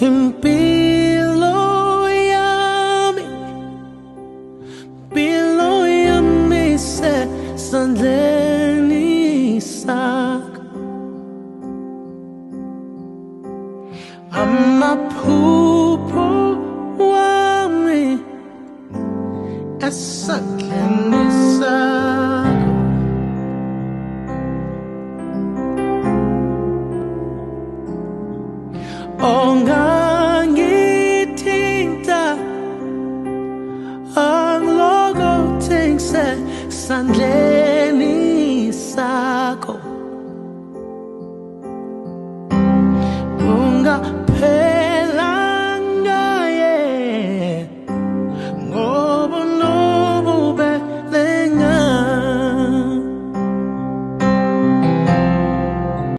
impilo yami sesandleni sakho. Amaphupho wami esandleni sakho. Ongangithinta angilokothense sandleni sakho. Ungaphe